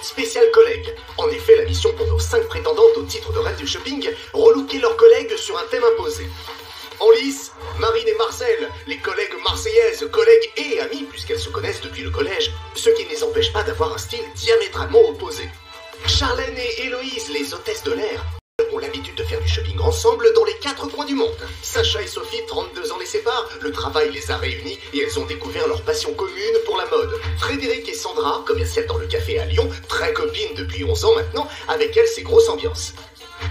visite spéciale collègue. En effet, la mission pour nos 5 prétendantes au titre de reine du shopping, relooker leurs collègues sur un thème imposé. En lice, Marine et Marcel, les collègues marseillaises, collègues et amies puisqu'elles se connaissent depuis le collège, ce qui ne les empêche pas d'avoir un style diamétralement opposé. Charlène et Héloïse, les hôtesses de l'air, ont l'habitude de faire du shopping ensemble dans les 4 coins du monde. Sacha et Sophie, 32 ans les séparent, le travail les a réunis et elles ont découvert leur passion commune pour la mode. Frédéric et Sandra, commerciales dans le café à Lyon, très copines depuis 11 ans maintenant, avec elles c'est grosse ambiance.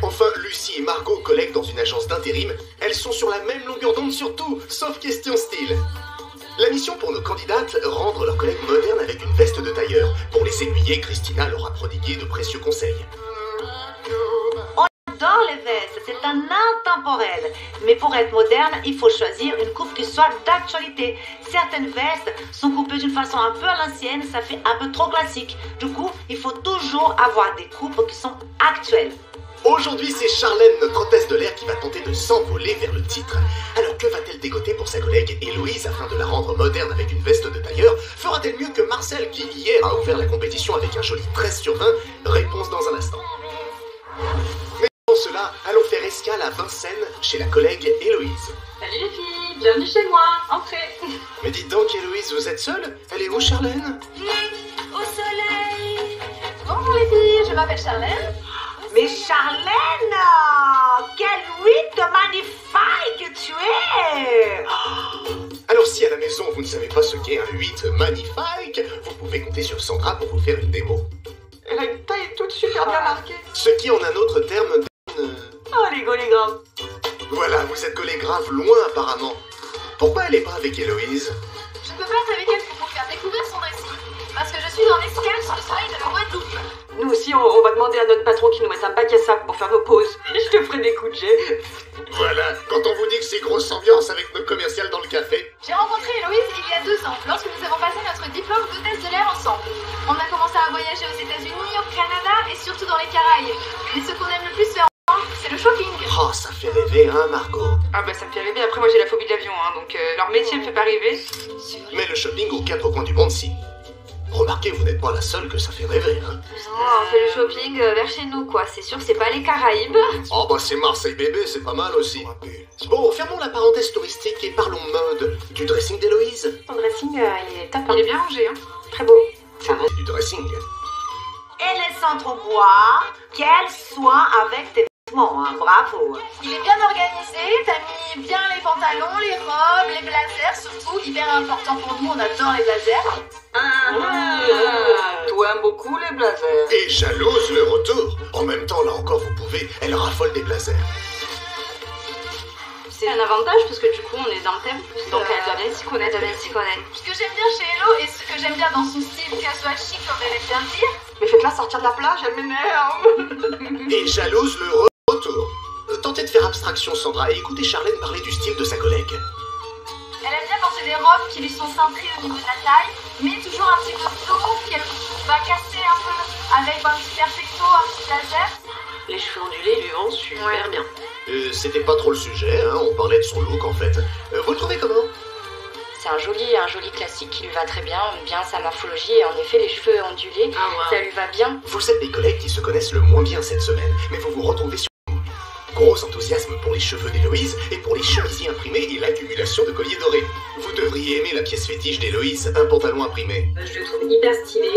Enfin, Lucie et Margot, collègues dans une agence d'intérim, elles sont sur la même longueur d'onde sur tout, sauf question style. La mission pour nos candidates, rendre leurs collègues modernes avec une veste de tailleur. Pour les aiguiller, Christina leur a prodigué de précieux conseils. Dans les vestes, c'est un intemporel. Mais pour être moderne, il faut choisir une coupe qui soit d'actualité. Certaines vestes sont coupées d'une façon un peu à l'ancienne, ça fait un peu trop classique. Du coup, il faut toujours avoir des coupes qui sont actuelles. Aujourd'hui, c'est Charlène, notre hôtesse de l'air, qui va tenter de s'envoler vers le titre. Alors que va-t-elle dégoter pour sa collègue Héloïse afin de la rendre moderne avec une veste de tailleur? Fera-t-elle mieux que Marcel qui, hier, a ouvert la compétition avec un joli 13 sur 20? Réponse dans un instant. Mais avant cela, allons faire escale à Vincennes, chez la collègue Héloïse. Salut les filles, bienvenue chez moi, entrez. Mais dites donc, Héloïse, vous êtes seule? Elle est où, Charlène? Au soleil. Bonjour les filles, je m'appelle Charlène. Mais Charlène, quel huit magnifique tu es! Alors si à la maison vous ne savez pas ce qu'est un 8 magnifique, vous pouvez compter sur Sandra pour vous faire une démo. Elle a une taille toute super bien marquée. Ce qui en un autre terme donne... Oh les gars. Voilà, vous êtes collés grave loin apparemment. Pourquoi elle est pas avec Héloïse? Je ne peux pas être avec elle pour vous faire découvrir son récit. Parce que je suis en escale sur le soleil de la Guadeloupe. Nous aussi, on va demander à notre patron qu'il nous mette un bac à sable pour faire nos pauses. Je te ferai des coups de jet. Voilà, quand on vous dit que c'est grosse ambiance avec nos commerciales dans le café. J'ai rencontré Héloïse il y a 2 ans, lorsque nous avons passé notre diplôme d'hôtesse de l'air ensemble. On a commencé à voyager aux États-Unis, au Canada et surtout dans les Caraïbes. Mais ce qu'on aime le plus faire ensemble, c'est le shopping. Oh, ça fait rêver, hein, Margot? Ah bah ça me fait rêver, après moi j'ai la phobie de l'avion, hein, donc leur métier me fait pas rêver. Mais le shopping aux 4 coins du monde, si. Remarquez, vous n'êtes pas la seule que ça fait rêver, hein. Oh, on fait le shopping vers chez nous, quoi. C'est sûr, c'est pas les Caraïbes. Oh bah c'est Marseille bébé, c'est pas mal aussi. Bon, fermons la parenthèse touristique et parlons mode. Du dressing d'Héloïse? Ton dressing, il est top, il est bien rangé, hein. Très beau. C'est du dressing. Et les centres bois, quel soin avec tes vêtements, hein, bravo. Il est bien organisé, t'as mis bien les pantalons, les robes, les blazers, surtout hyper important pour nous, on adore les blazers. Toi aimes beaucoup les blazers. Et jalouse le retour. En même temps, là encore, vous pouvez, elle raffole des blazers. C'est un avantage parce que du coup, on est dans le thème. Donc elle doit bien s'y connaître. Ce que j'aime bien chez Hello et ce que j'aime bien dans son style casual chic, comme elle aime bien le dire. Mais faites-la sortir de la plage, elle m'énerve. Et jalouse le retour. Tentez de faire abstraction, Sandra, et écoutez Charlène parler du style de sa collègue. Elle aime bien porter des robes qui lui sont cintrées au niveau de la taille, mais toujours un petit peu flou, qu'elle va casser un peu avec un petit perfecto, un petit blazer. Les cheveux ondulés lui vont super bien. C'était pas trop le sujet, hein, on parlait de son look en fait. Vous le trouvez comment? C'est un joli classique qui lui va très bien, bien sa morphologie et en effet les cheveux ondulés, ça lui va bien. Vous êtes les collègues qui se connaissent le moins bien cette semaine, mais vous vous retrouvez sur gros enthousiasme pour les cheveux d'Héloïse et pour les chemisiers imprimés et l'accumulation de colliers dorés. Vous devriez aimer la pièce fétiche d'Héloïse, un pantalon imprimé. Je le trouve hyper stylé,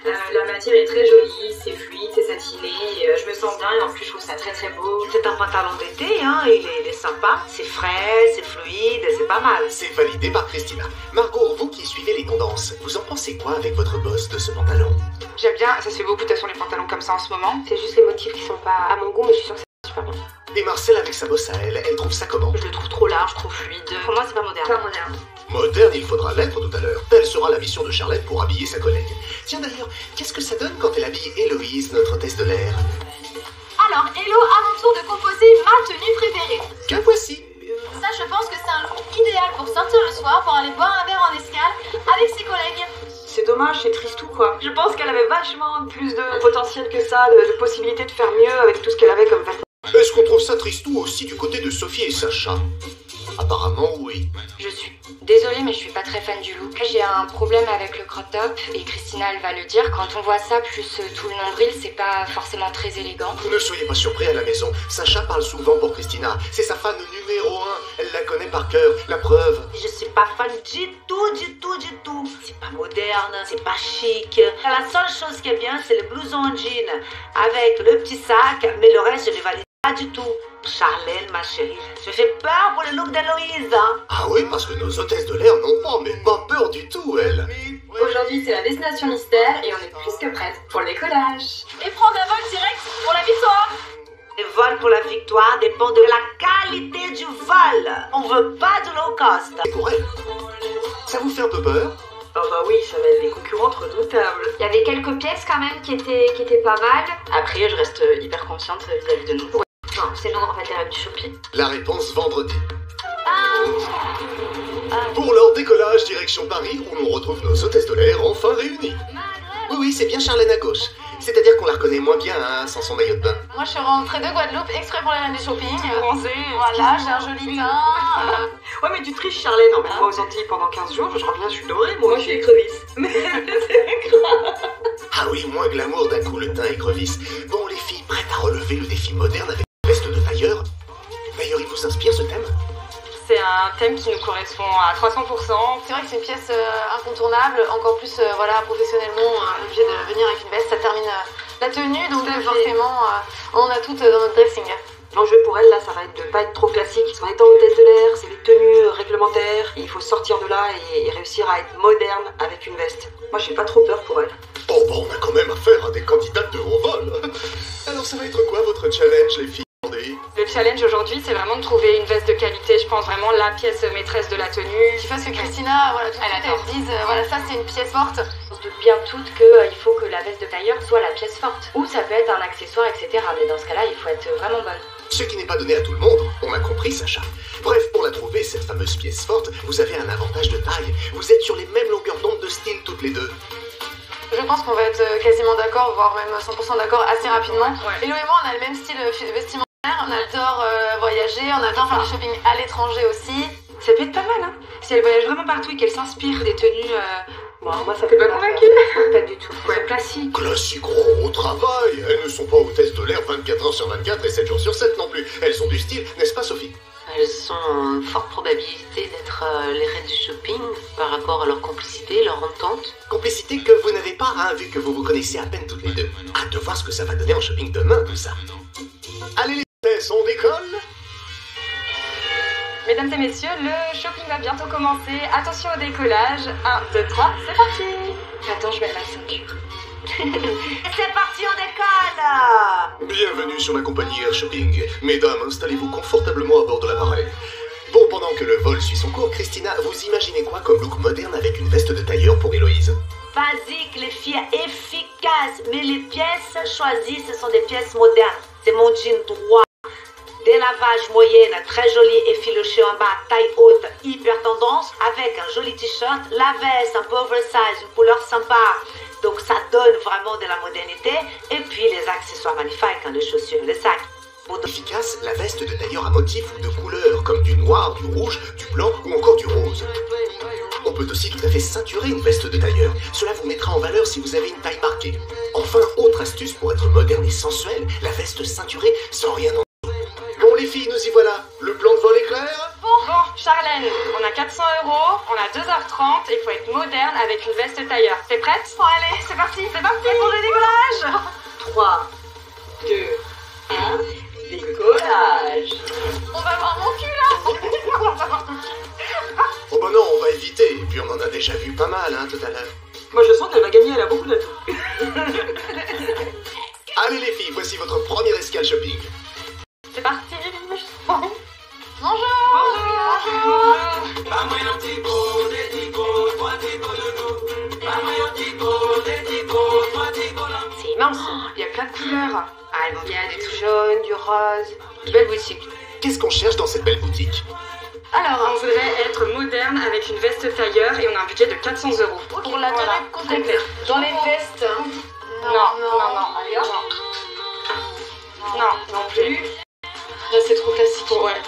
la matière est très jolie, c'est fluide, c'est satiné, je me sens bien et en plus je trouve ça très beau. C'est un pantalon d'été, hein, il est sympa, c'est frais, c'est fluide, c'est pas mal. C'est validé par Christina. Margot, vous qui suivez les tendances, vous en pensez quoi avec votre boss de ce pantalon? J'aime bien, ça se fait beaucoup de toute façon les pantalons comme ça en ce moment. C'est juste les motifs qui sont pas à mon goût, mais je suis sûre que c'est super bien. Et Marcel avec sa bosse à elle trouve ça comment? Je le trouve trop large, trop fluide. Pour moi, c'est pas moderne. Pas moderne. Moderne, il faudra l'être tout à l'heure. Telle sera la mission de Charlotte pour habiller sa collègue. Tiens d'ailleurs, qu'est-ce que ça donne quand elle habille Héloïse, notre hôtesse de l'air? Alors Hello, à mon tour de composer ma tenue préférée. Que voici. Ça, je pense que c'est un look idéal pour sortir le soir, pour aller boire un verre en escale avec ses collègues. C'est dommage, c'est tristou quoi. Je pense qu'elle avait vachement plus de potentiel que ça, de possibilités de faire mieux avec tout ce qu'elle avait comme vêtements. Est-ce qu'on trouve ça tristou aussi du côté de Sophie et Sacha? Apparemment, oui. Je suis désolée, mais je suis pas très fan du look. J'ai un problème avec le crop top et Christina elle va le dire. Quand on voit ça plus tout le nombril, c'est pas forcément très élégant. Ne soyez pas surpris à la maison. Sacha parle souvent pour Christina. C'est sa fan numéro 1. Elle la connaît par cœur. La preuve. Je suis pas fan du tout, du tout, du tout. C'est pas moderne, c'est pas chic. La seule chose qui est bien, c'est le blouson en jean avec le petit sac, mais le reste, je ne valide pas du tout. Charlène, ma chérie, je fais peur pour le look d'Héloïse. Hein. Ah oui, parce que nos hôtesses de l'air n'ont pas, mais pas peur du tout, elles. Aujourd'hui, c'est la destination mystère et on est plus que prête pour le décollage. Et prendre un vol direct pour la victoire. Le vol pour la victoire dépend de la qualité du vol. On veut pas de low cost. Et pour elle, ça vous fait un peu peur? Oh bah oui, ça va être des concurrentes redoutables. Il y avait quelques pièces quand même qui étaient pas mal. Après, je reste hyper confiante vis-à-vis de nous. Non, c'est nous, on va faire du shopping. La réponse vendredi. Pour leur décollage direction Paris, où l'on retrouve nos hôtesses de l'air enfin réunies. Oui, c'est bien Charlène à gauche. C'est-à-dire qu'on la reconnaît moins bien hein, sans son maillot de bain. Moi, je suis rentrée de Guadeloupe exprès pour les reines du shopping. Bronzée. Voilà, j'ai un joli teint. Ouais, mais tu triches, Charlène. Emmène-moi aux Antilles pendant 15 jours, je reviens, je suis dorée. Moi, je suis écrevisse. Mais c'est grave. Ah oui, moins glamour d'un coup le teint écrevisse. Bon, les filles, prêtes à relever le défi moderne avec une veste de tailleur? D'ailleurs, il vous inspire ce thème? C'est un thème qui nous correspond à 300%. C'est vrai que c'est une pièce incontournable. Encore plus, voilà, professionnellement, on est obligé de venir avec une veste. Ça termine la tenue, donc forcément, on a toutes dans notre dressing. L'enjeu pour elle, là, ça va être de pas être trop classique. En étant hôtesse de l'air, c'est les tenues réglementaires. Il faut sortir de là et réussir à être moderne avec une veste. Moi, j'ai pas trop peur pour elle. Oh, bon, on a quand même affaire à des candidates de haut vol. Alors, ça va être quoi votre challenge, les filles? Le challenge aujourd'hui, c'est vraiment de trouver une veste de qualité. Je pense vraiment la pièce maîtresse de la tenue. Tu vois ce que Christina, voilà, tout de suite, elles disent, voilà, ça c'est une pièce forte. On se doute bien toutes qu'il faut que la veste de tailleur soit la pièce forte. Ou ça peut être un accessoire, etc. Mais dans ce cas-là, il faut être vraiment bonne. Ce qui n'est pas donné à tout le monde, on a compris, Sacha. Bref, pour la trouver, cette fameuse pièce forte, vous avez un avantage de taille. Vous êtes sur les mêmes longueurs d'onde de style toutes les deux. Je pense qu'on va être quasiment d'accord, voire même 100% d'accord assez rapidement. Ouais. Hello et moi, on a le même style vestimentaire. On adore voyager, on adore faire du shopping à l'étranger aussi. Ça peut être pas mal, hein. Si elle voyage vraiment partout et qu'elle s'inspire des tenues... Bon, moi, ça fait pas convaincue. Pas du tout. Ouais, classique. Classique au travail. Elles ne sont pas hôtesses de l'air 24 heures sur 24 et 7 jours sur 7 non plus. Elles sont du style, n'est-ce pas, Sophie? Elles ont forte probabilité d'être les reines du shopping par rapport à leur complicité, leur entente. Complicité que vous n'avez pas, hein, vu que vous vous connaissez à peine toutes les deux. Hâte de voir ce que ça va donner en shopping demain, tout ça. Allez les hôtesses, on décolle? Mesdames et messieurs, le shopping va bientôt commencer. Attention au décollage. 1, 2, 3, c'est parti. Attends, je mets ma ceinture. C'est parti, on décolle. Bienvenue sur la compagnie Air Shopping. Mesdames, installez-vous confortablement à bord de l'appareil. Bon, pendant que le vol suit son cours, Christina, vous imaginez quoi comme look moderne avec une veste de tailleur pour Héloïse? Basique, les filles efficaces. Mais les pièces choisies, ce sont des pièces modernes. C'est mon jean droit. Délavage moyenne, très jolie, effiloché en bas, taille haute, hyper tendance, avec un joli t-shirt, la veste, un peu oversize, une couleur sympa. Donc ça donne vraiment de la modernité. Et puis les accessoires magnifiques, hein, les chaussures, les sacs. Efficace, la veste de tailleur à motif ou de couleur, comme du noir, du rouge, du blanc ou encore du rose. On peut aussi tout à fait ceinturer une veste de tailleur. Cela vous mettra en valeur si vous avez une taille marquée. Enfin, autre astuce pour être moderne et sensuelle, la veste ceinturée sans rien en dessous. Bon les filles, nous y voilà. Le plan de vol est clair? Bon, Charlène, on a 400 €, on a 2h30 et il faut être moderne avec une veste tailleur. T'es prête? Bon, allez, c'est parti pour le décollage. 3, 2, 1, décollage. On va voir mon cul là. On va voir ton cul. Oh bah non, on va éviter. Et puis on en a déjà vu pas mal, hein, tout à l'heure. Moi, je sens qu'elle va gagner, elle a beaucoup d'atouts. Allez les filles, voici votre première escale shopping. C'est parti. Bonjour. C'est immense. Il y a plein de couleurs. Ah, il y a du tout jaune, du rose. Belle boutique. Qu'est-ce qu'on cherche dans cette belle boutique? Alors, on voudrait être moderne avec une veste tailleur et on a un budget de 400 €. Pour la tenue complète. Dans les vestes. Non. Allez, hop. Non plus. Là, c'est trop classique. Ouais.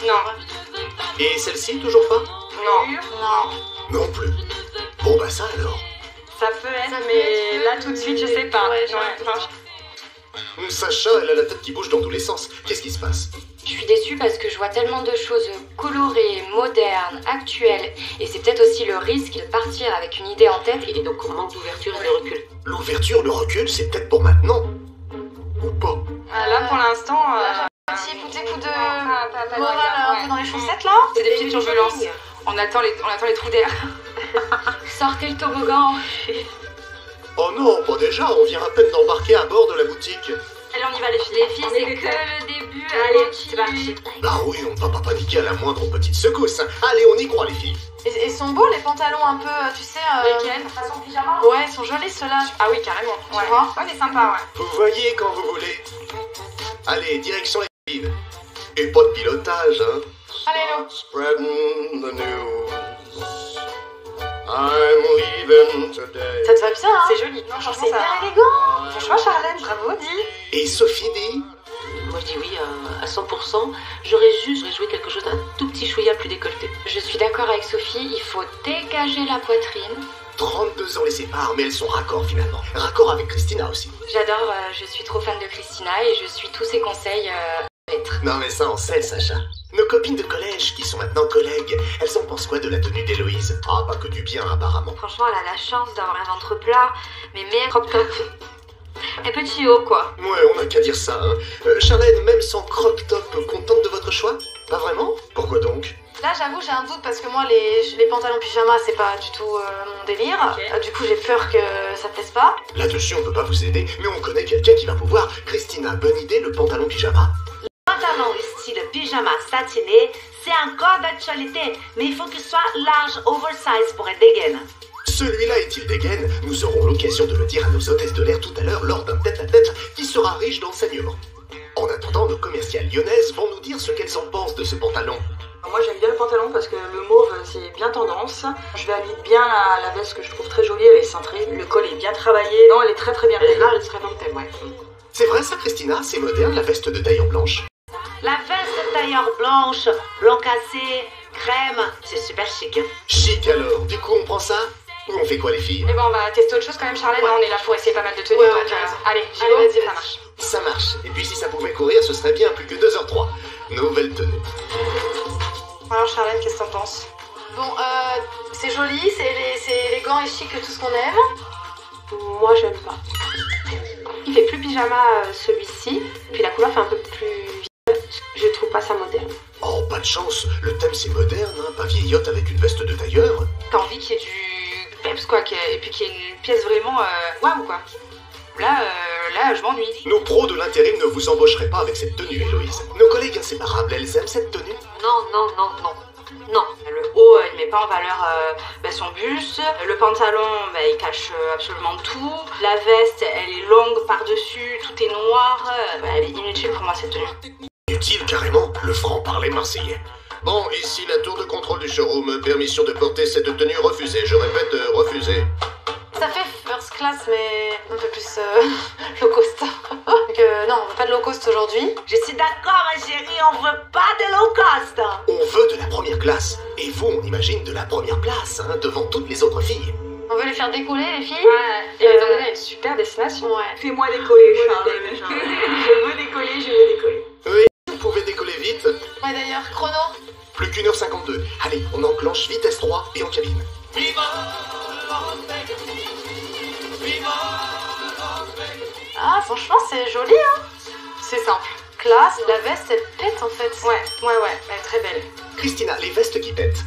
Non. Et celle-ci, toujours pas? Non. Non plus. Bon bah ça alors. Ça peut être, mais là tout de suite, je sais pas. Ouais, Sacha, elle a la tête qui bouge dans tous les sens. Qu'est-ce qui se passe? Je suis déçue parce que je vois tellement de choses colorées, modernes, actuelles. Et c'est peut-être aussi le risque de partir avec une idée en tête. Et donc on manque d'ouverture et de recul. L'ouverture, le recul, c'est peut-être pour maintenant. Ou pas. Là pour l'instant, Un petit coup de pas morale un peu ouais. dans les chaussettes là. C'est des petites turbulences. On attend les trous d'air. Sortez le toboggan. Oh non, pas déjà, on vient à peine d'embarquer à bord de la boutique. Allez, on y va les filles. Les filles, c'est que le début. Allez, c'est parti. Bah oui, on ne va pas paniquer à la moindre petite secousse. Allez, on y croit les filles. Et sont beaux les pantalons un peu, tu sais. Lesquels? Façon pyjama. Ouais, ils sont jolis ceux-là. Ah oui, carrément. Ouais. Tu vois? Ouais, c'est sympa, ouais. Vous voyez quand vous voulez. Allez, direction la cabine. Et pas de pilotage, hein. Allez, Lo. Spreading the news. I'm leaving today. Ça te va bien, hein? C'est joli. Non, franchement, C'est ça. hyper élégant. Franchement, Charlène, bravo, dis. Et Sophie dit... Moi je dis oui à 100%. J'aurais joué quelque chose d'un tout petit chouïa plus décolleté. Je suis d'accord avec Sophie, il faut dégager la poitrine. 32 ans les séparent, mais elles sont raccord finalement. Raccord avec Christina aussi. J'adore, je suis trop fan de Christina et je suis tous ses conseils à lettres. Non mais ça on sait, Sacha. Nos copines de collège, qui sont maintenant collègues, elles en pensent quoi de la tenue d'Héloïse? Ah, pas que du bien apparemment. Franchement, elle a la chance d'avoir un ventre plat, mais crop top. Et petit haut, quoi. Ouais, on n'a qu'à dire ça, hein. Charlène, même sans crop top, contente de votre choix? Pas vraiment? Pourquoi donc? Là, j'avoue, j'ai un doute parce que moi, les pantalons pyjama, c'est pas du tout mon délire. Ok. Du coup, j'ai peur que ça te plaise pas. Là-dessus, on peut pas vous aider, mais on connaît quelqu'un qui va pouvoir. Christina, bonne idée, le pantalon pyjama? Pantalon style pyjama satiné, c'est encore d'actualité, mais il faut qu'il soit large, oversize pour être dégaine. Celui-là est-il dégaine? Nous aurons l'occasion de le dire à nos hôtesses de l'air tout à l'heure lors d'un tête-à-tête qui sera riche d'enseignements. En attendant, nos commerciales lyonnaises vont nous dire ce qu'elles en pensent de ce pantalon. Moi j'aime bien le pantalon parce que le mauve c'est bien tendance. Je valide bien la veste que je trouve très jolie, elle est cintrée. Le col est bien travaillé. Non, elle est très bien. Là, elle serait dans le thème, ouais. C'est vrai ça, Christina? C'est moderne, la veste de tailleur blanche? La veste tailleur blanche, blanc cassé, crème, c'est super chic. Chic alors, du coup on prend ça? Ou on fait quoi les filles? Eh ben, on va tester autre chose quand même, Charlène. Ouais. On est là pour essayer pas mal de tenues. Ouais, donc, t'as raison. allez, j'y Allez, vais, vas-y, ça vas-y. marche. Ça marche. Et puis si ça pouvait courir, ce serait bien plus que 2h03. Nouvelle tenue. Alors, Charlène, qu'est-ce que t'en penses? Bon, c'est joli, c'est élégant et chic, tout ce qu'on aime. Moi j'aime pas. Il fait plus pyjama celui-ci, puis la couleur fait un peu plus vieillotte. Je trouve pas ça moderne. Oh, pas de chance, le thème c'est moderne, hein, pas vieillotte avec une veste de tailleur. T'as envie qu'il y ait du peps, quoi, et puis qu'il y ait une pièce vraiment waouh, quoi. Là, je m'ennuie. Nos pros de l'intérim ne vous embaucheraient pas avec cette tenue, Héloïse. Nos collègues inséparables, elles aiment cette tenue? Non. Le haut, il met pas en valeur son buste. Le pantalon, il cache absolument tout. La veste, elle est longue par-dessus, tout est noir. Elle est inutile pour moi, cette tenue. Utile carrément, le franc-parler marseillais. Bon, ici la tour de contrôle du showroom. Permission de porter cette tenue refusée. Je répète, refusée. Ça fait first class, mais un peu plus low cost. Donc, non, on veut pas de low cost aujourd'hui. Je suis d'accord, ma chérie, on veut pas de low cost. On veut de la première classe. Et vous, on imagine de la première place, hein, devant toutes les autres filles. On veut les faire décoller, les filles. Ouais, et les emmener à une super destination. Ouais. Fais-moi décoller, Charlène. Je veux décoller. Oui, vous pouvez décoller vite. Ouais, d'ailleurs, chrono. Plus qu'1h52. Allez, on enclenche vitesse 3 et en cabine. Ah, franchement, c'est joli, hein. C'est simple. Classe, la veste, elle pète en fait. Ouais, elle est très belle. Christina, les vestes qui pètent.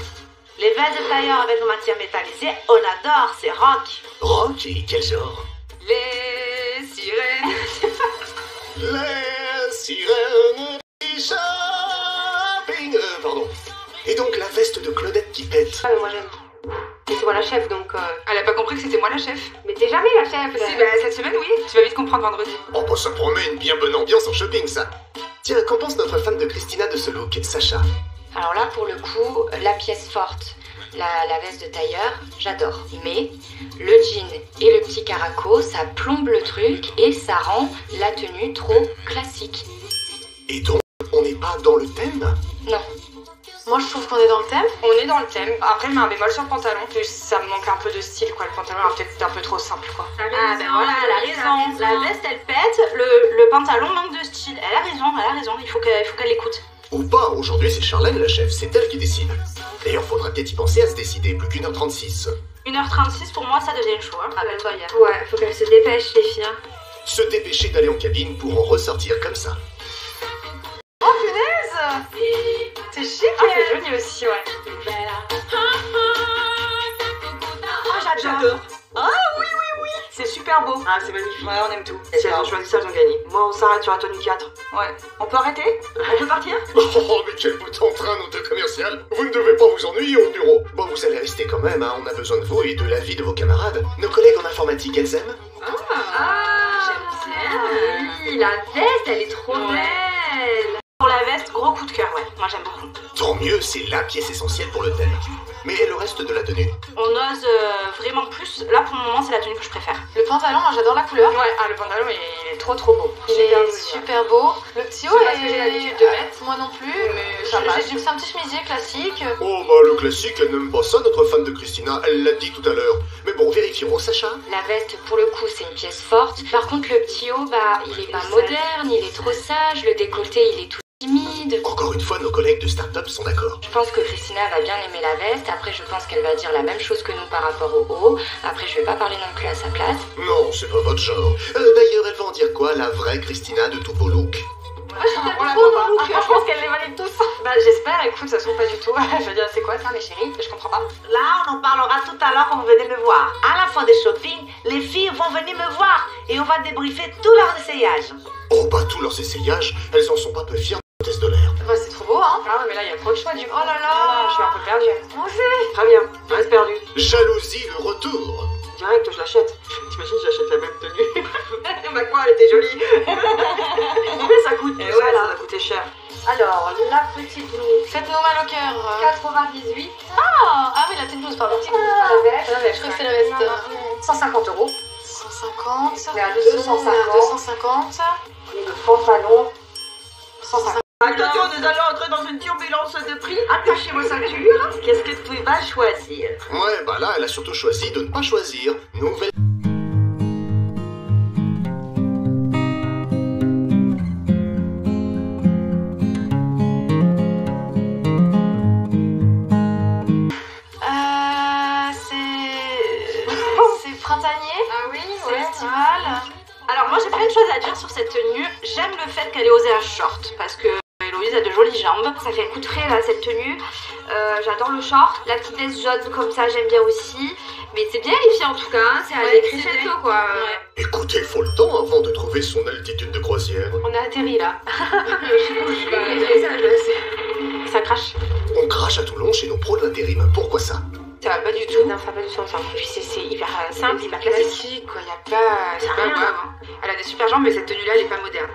Les vestes de tailleur avec matière métallisée, on adore, c'est rock. Rock et quel genre? Les sirènes. Les sirènes du shopping. Pardon. Et donc la veste de Claudette qui pète. Ah, mais moi j'aime. Et c'est moi la chef donc. Elle a pas compris que c'était moi la chef. Mais t'es jamais la chef. Si, bah cette semaine, oui. Tu vas vite comprendre vendredi. Oh bah ça promet une bien bonne ambiance en shopping ça. Tiens, qu'en pense notre fan de Christina de ce look, Sacha? Alors là, pour le coup, la pièce forte, la veste de tailleur, j'adore. Mais le jean et le petit caraco, ça plombe le truc et ça rend la tenue trop classique. Et donc, on n'est pas dans le thème? Non. Moi, Moi je trouve qu'on est dans le thème. On est dans le thème. Après, je mets un bémol sur le pantalon. Plus ça me manque un peu de style, quoi. Le pantalon est peut-être un peu trop simple, quoi. Ah ben voilà, elle a raison. La veste elle pète, le pantalon manque de style. Elle a raison, il faut qu'elle l'écoute. Ou pas, aujourd'hui c'est Charlène la chef, c'est elle qui décide. D'ailleurs, faudra peut-être y penser à se décider, plus qu'1h36. 1h36 pour moi ça devient chaud, hein. Rappelle-toi hier. Ouais, faut qu'elle se dépêche, les filles. Hein. Se dépêcher d'aller en cabine pour en ressortir comme ça. Oh punaise! C'est chic! Ah, c'est joli aussi, ouais. Oh, j'adore. Ah oui. C'est super beau. Ah, c'est magnifique. Ouais, on aime tout. Si elles ont choisi ça, elles ont gagné. Moi, on s'arrête sur la tenue 4. Ouais. On peut arrêter? On peut partir? Oh, mais quel bout en train, notre commercial! Vous ne devez pas vous ennuyer au bureau. Bon, vous allez rester quand même, hein. On a besoin de vous et de l'avis de vos camarades. Nos collègues en informatique, elles aiment? J'aime bien. Oui, la veste, elle est trop belle. Pour la veste, gros coup de cœur, ouais. Moi j'aime beaucoup. Tant mieux, c'est la pièce essentielle pour le thème. Mais le reste de la tenue? On ose vraiment plus. Là pour le moment c'est la tenue que je préfère. Le pantalon, moi j'adore la couleur. Ouais, le pantalon il est trop beau. Il est super beau. Le petit haut, C'est pas ce que j'ai l'habitude de mettre. Moi non plus. Mais ça passe. C'est un petit chemisier classique. Oh, bah le classique, elle n'aime pas ça, notre fan de Christina, elle l'a dit tout à l'heure. Mais bon, vérifions, Sacha? La veste, pour le coup, c'est une pièce forte. Par contre, le petit haut, bah, il est pas moderne, il est trop sage. Le décolleté, il est tout timide. Encore une fois, nos collègues de start-up sont d'accord. Je pense que Christina va bien aimer la veste. Après, je pense qu'elle va dire la même chose que nous par rapport au haut. Après, je vais pas parler non plus à sa place. Non, c'est pas votre genre. D'ailleurs, elle va en dire quoi, la vraie Christina de tout beau look? On la voit pas. Je pense qu'elle les valide tous. Bah, j'espère, écoute, ça se trouve pas du tout. Je veux dire, c'est quoi ça, mes chéris? Je comprends pas. Là, on en parlera tout à l'heure quand vous venez me voir. À la fin des shopping, les filles vont venir me voir et on va débriefer tous leurs essayages. Oh, bah, tous leurs essayages, elles en sont pas peu fières de test de l'air. Bah, c'est trop beau, hein. Ah ouais, mais là, il y a trop de choix du coup. Oh là là. Je suis un peu perdue. Moi aussi. Très bien, on reste perdu. Jalousie, le retour. Direct, je l'achète. T'imagines, j'achète la même tenue. Bah quoi, elle était jolie. Combien ça coûte? Et Ça, voilà. ça va coûter cher. Alors, la petite blouse, Faites-nous mal au cœur. 98. Ah oui, la petite blouse, pardon. La veste, Je crois que c'est la veste. 150 €. 150. Mais à 250. 250. Et le pantalon, 150. Attention, nous allons entrer dans une turbulence de prix. Attachez vos ceintures. Qu'est-ce que tu vas choisir? Ouais, bah là, elle a surtout choisi de ne pas choisir. Nouvelle... C'est printanier. Ah oui, C'est estival. Alors moi j'ai plein de choses à dire sur cette tenue. J'aime le fait qu'elle ait osé un short parce que Héloïse a de jolies jambes. Ça fait un coup de frais là cette tenue. J'adore le short. La petite veste jaune comme ça j'aime bien aussi. Mais c'est bien les filles en tout cas. Hein. C'est un Ouais, écrit c'est chez vrai. quoi. Ouais. Écoutez, il faut le temps avant de trouver son altitude de croisière. On a atterri là. Ça crache. On crache à Toulon chez nos pros de l'intérim. Pourquoi ça? Ça va pas du tout. Non, ça va pas du tout ensemble. Et puis c'est hyper simple, hyper C'est classique. classique, quoi. Y a pas. C'est pas rien. grave. Hein. Elle a des super jambes, mais cette tenue-là, elle est pas moderne.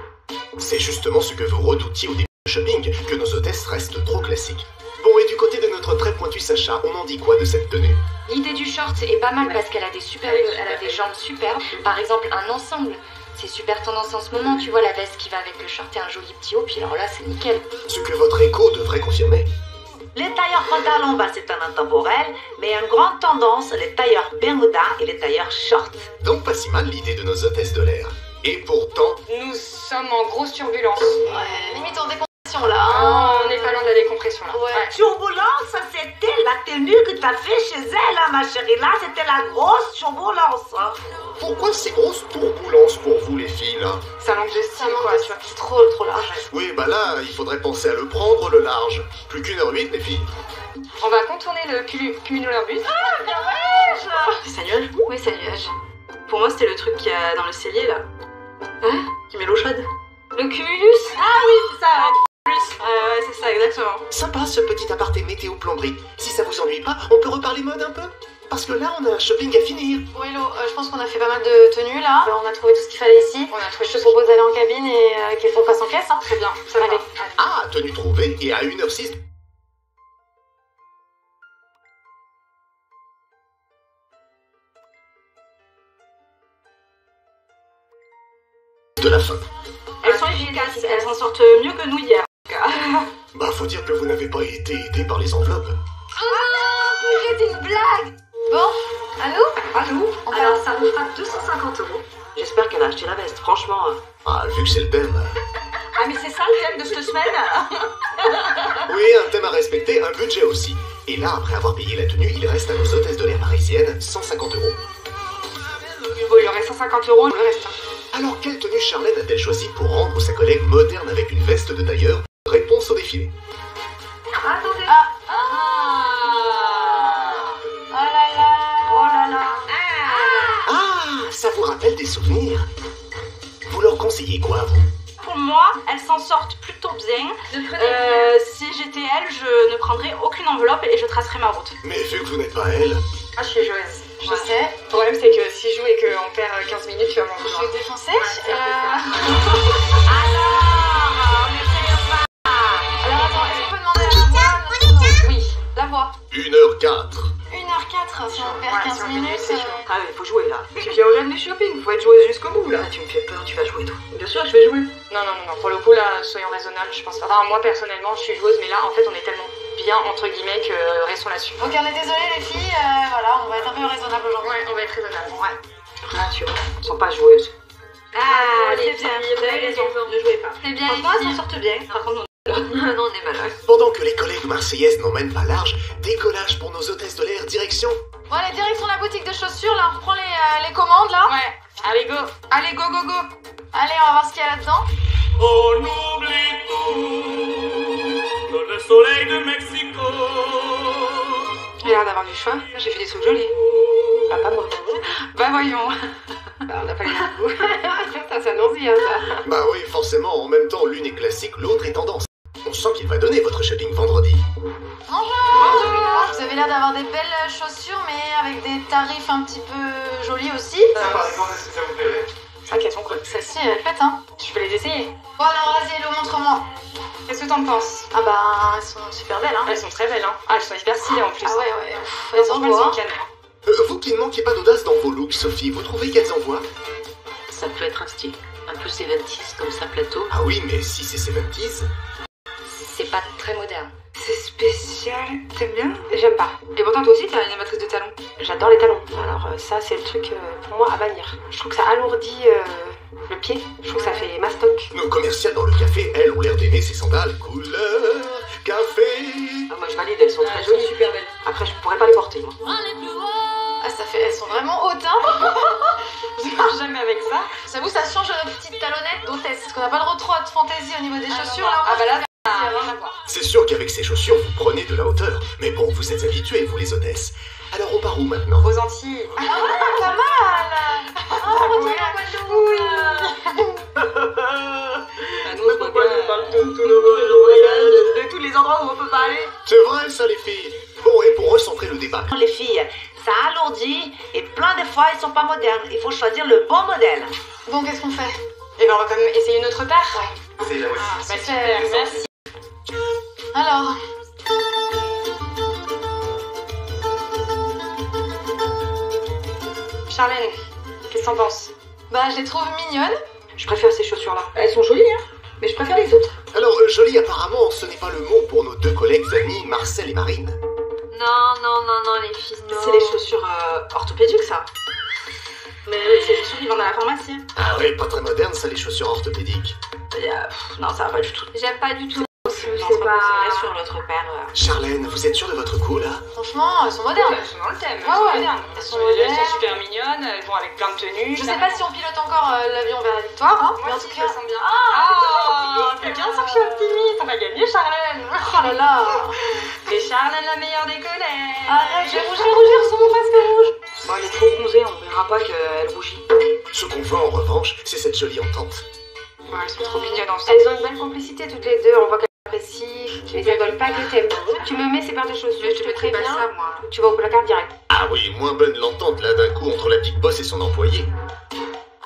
C'est justement ce que vous redoutiez au début du shopping, que nos hôtesses restent trop classiques. Bon, et du côté de notre très pointu Sacha, on en dit quoi de cette tenue? L'idée du short est pas mal parce qu'elle a des elle a des jambes superbes. Par exemple, un ensemble. C'est super tendance en ce moment, tu vois, la veste qui va avec le short et un joli petit haut, puis alors là, c'est nickel. Ce que votre écho devrait confirmer. Les tailleurs pantalons, bah, c'est un intemporel, mais une grande tendance, les tailleurs bermuda et les tailleurs short. Donc pas si mal l'idée de nos hôtesses de l'air. Et pourtant, Nous sommes en grosse turbulence. Ouais, limite en décompression là. Ah, on n'est pas loin de la décompression là. Ouais. Turbulence, c'était la tenue que t'as fait chez elle, hein, ma chérie. Là, c'était la grosse turbulence. Hein. pourquoi ces grosses turbulences pour vous les filles là? Ça manque de style, quoi, tu vois. C'est trop large. Oui, bah là, il faudrait penser à le prendre le large. Plus qu'1h08 les filles. On va contourner le cumulonimbus. C'est sa nuage? Oui, c'est nuage. Pour moi, c'était le truc qu'il y a dans le cellier là. Hein? Qui met l'eau chaude. Le cumulus? Ah oui, c'est ça, ouais. Ouais, c'est ça, exactement. Sympa ce petit aparté météo plomberie. Si ça vous ennuie pas, on peut reparler mode un peu? Parce que là, on a un shopping à finir. Bon Hello, je pense qu'on a fait pas mal de tenues là. On a trouvé tout ce qu'il fallait ici. On a trouvé Je te propose d'aller en cabine et qu'on passe en caisse. Hein. Très bien, ça va. Allez. Ah, tenue trouvée et à 1h06 de la fin. Elles sont efficaces, elles s'en sortent mieux que nous hier. Bah faut dire que vous n'avez pas été aidé par les enveloppes. C'était une blague. Bon, à nous? À nous. Alors ça vous fera 250 €. J'espère qu'elle a acheté la veste, franchement. Ah, vu que c'est le thème. Ah mais c'est ça le thème de cette semaine. Oui, un thème à respecter, un budget aussi. Et là, après avoir payé la tenue, il reste à nos hôtesses de l'air parisiennes 150 €. Bon, il y aurait 150 € le reste. Alors, quelle tenue Charlène a-t-elle choisi pour rendre sa collègue moderne avec une veste de tailleur? Réponse au défilé. Attendez. Oh là là. Oh là là. Ah, ça vous rappelle des souvenirs? Vous leur conseillez quoi, vous? Pour moi, elles s'en sortent plutôt bien. Si j'étais elle, je ne prendrais aucune enveloppe et je tracerais ma route. Mais vu que vous n'êtes pas elle... Ah, je suis joueuse. Je sais. Le problème, c'est que si je joue et qu'on perd 15 minutes, tu vas m'en Je vouloir. vais défoncer. Alors attends, est-ce qu'on peut demander à la voix? Oui. La voix. 1h04. 1h04, si on perd Ouais, 15 si on fait minutes. c'est chaud. Ah oui, faut jouer là. Tu viens au Reine du Shopping, faut être joueuse jusqu'au bout là. Là, tu me fais peur, tu vas jouer toi. Bien sûr, je vais jouer. Non, pour le coup là, soyons raisonnables, je pense pas. Enfin, moi personnellement, je suis joueuse, mais là en fait, on est tellement bien entre guillemets que restons là-dessus. Ok, on est désolé les filles, voilà, on va être un peu raisonnable aujourd'hui. Ouais, on va être raisonnable. Ouais. Ah, tu vois, elles sont pas joueuses. Ah, les c'est bien, filles, vous avez raison, ne jouez pas. C'est bien Franchement, les elles s'en filles. sortent bien. Par contre, Non, on est malade. Pendant que les collègues marseillaises n'emmènent pas large, décollage pour nos hôtesses de l'air, direction... Bon, allez, direction la boutique de chaussures, là, on reprend les commandes, là. Ouais. Allez go. Allez go go go. Allez, on va voir ce qu'il y a là-dedans. On oublie tout dans le soleil de Mexico. J'ai l'air d'avoir du choix. J'ai fait des trucs jolis. Ah, pas moi. Bah voyons. On n'a pas eu le goût. Ça s'annonce bien, ça. Bah oui, forcément, en même temps, l'une est classique, l'autre est tendance. On sent qu'il va donner votre shopping vendredi. Bonjour. Vous avez l'air d'avoir des belles chaussures, mais avec des tarifs un petit peu jolis aussi. Par exemple, est-ce que ça vous plairait? Ah, qu'elles sont cool. Celle-ci, elle pète, hein. Je peux les essayer. Bon, alors, vas-y, Hello, montre-moi. Qu'est-ce que t'en penses? Ah bah, elles sont super belles, hein. Elles sont très belles, hein. Ah, elles sont hyper stylées en plus. Ah ouais, pff, Elles elles sont envoient. canon. Vous qui ne manquez pas d'audace dans vos looks, Sophie, vous trouvez qu'elles envoient? Ça peut être un style un peu 70s comme ça, plateau. Ah oui, mais si c'est 70s... C'est pas très moderne. C'est spécial. T'aimes bien? J'aime pas. Et pourtant, toi aussi, t'es animatrice de talons. J'adore les talons. Alors ça, c'est le truc pour moi à bannir. Je trouve que ça alourdit le pied. Je trouve que ça fait mastoc. Nos commerciales dans le café, elles, ont l'air d'aimer ces sandales couleur café. Ah, moi je valide, elles sont très jolies. Super belles. Après, je pourrais pas les porter, moi. Ah, ça fait... Elles sont vraiment hautes, hein. Je marche jamais avec ça. J'avoue, ça change de nos petites talonnettes d'hôtesse. Parce qu'on n'a pas le trop de fantaisie au niveau des chaussures, là. Ah bah là, rien à voir. C'est sûr qu'avec ces chaussures, vous prenez de la hauteur. Mais bon, vous êtes habitués, vous les hôtesses. Alors on part où maintenant? Aux Antilles. Ah ouais, pas mal. Ah, retourne en Guadeloupe. Ah, nous, on se voit bien. De tous les endroits où on peut pas aller. C'est vrai ça les filles. Bon, et pour recentrer le débat, Les filles, ça alourdit et plein de fois ils sont pas modernes. Il faut choisir le bon modèle. Bon, qu'est-ce qu'on fait? Et ben, on va quand même essayer notre paire. C'est la voici. Bah, super, merci. Alors, Charlène, qu'est-ce que t'en penses? bah, je les trouve mignonnes. Je préfère ces chaussures-là. Elles sont jolies, hein? Mais je préfère les autres. alors joli apparemment, ce n'est pas le mot pour nos deux collègues amies Marcel et Marine. Non, les filles, non. C'est les chaussures orthopédiques, ça. Mais c'est chaussures qu'ils vendent à la pharmacie. Ah ouais, pas très moderne ça les chaussures orthopédiques. Non, ça va pas du tout. J'aime pas du tout. Non, c'est pas possible. Sur notre paire. Charlène, vous êtes sûre de votre coup là? Franchement, elles sont modernes. Elles sont dans le thème. Ouais, ouais. Modernes. Elles sont Elles modernes. sont super mignonnes. Elles vont avec plein de tenues. Je sais pas si on pilote encore l'avion vers la victoire, hein. Mais en tout cas... elles sont bien. Ah, t'es bien sûr que je suis optimiste. On va gagner, Charlène. Oh là là. C'est Charlène la meilleure des collègues. Arrête, je vais rougir sur mon masque rouge. Bon, elle est trop bronzée, on verra pas qu'elle rougit. Ce qu'on voit en revanche, c'est cette jolie entente. Ouais, elles sont trop mignonnes ensemble. Elles ont une belle complicité toutes les deux. On voit qu'elles apprécient. Mais elles veulent pas que t'aimes. Tu me mets ces paires de chaussures, je te préviens. ça, moi. Tu vas au placard direct. Ah oui, moins bonne l'entente là d'un coup entre la big boss et son employé.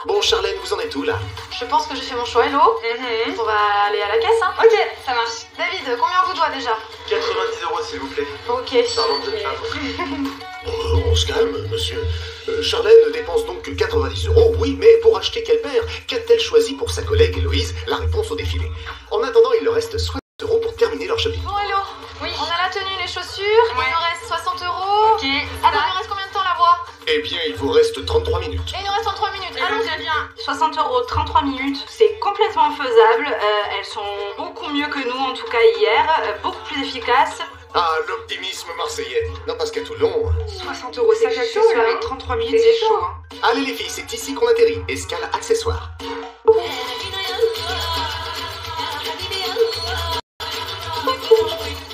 Bon Charlène, vous en êtes où là? Je pense que j'ai fait mon choix, Hello. On va aller à la caisse, hein. Ok, ça marche. David, combien on vous doit déjà? 90 € s'il vous plaît. Ok. Pardon de plaindre. On se calme, monsieur. Charlène ne dépense donc que 90 €, oui, mais pour acheter quelle paire? Qu'a-t-elle choisi pour sa collègue Héloïse? La réponse au défilé. En attendant, il leur reste 60 € pour terminer leur shopping. Bon, hello. Oui. On a la tenue, les chaussures. Ouais. Il nous reste 60 €. Ok. Attends, il nous reste combien de temps la voix? Eh bien, il vous reste 33 minutes. Et il nous reste 33 minutes. Allons-y. Bien. 60 €, 33 minutes, c'est complètement faisable. Elles sont beaucoup mieux que nous, en tout cas hier, beaucoup plus efficaces. Ah, l'optimisme marseillais. Non, parce qu'à Toulon... 60 € sac accessoire avec 33 minutes, c'est chaud. Hein. Allez les filles, c'est ici qu'on atterrit. Escale accessoire.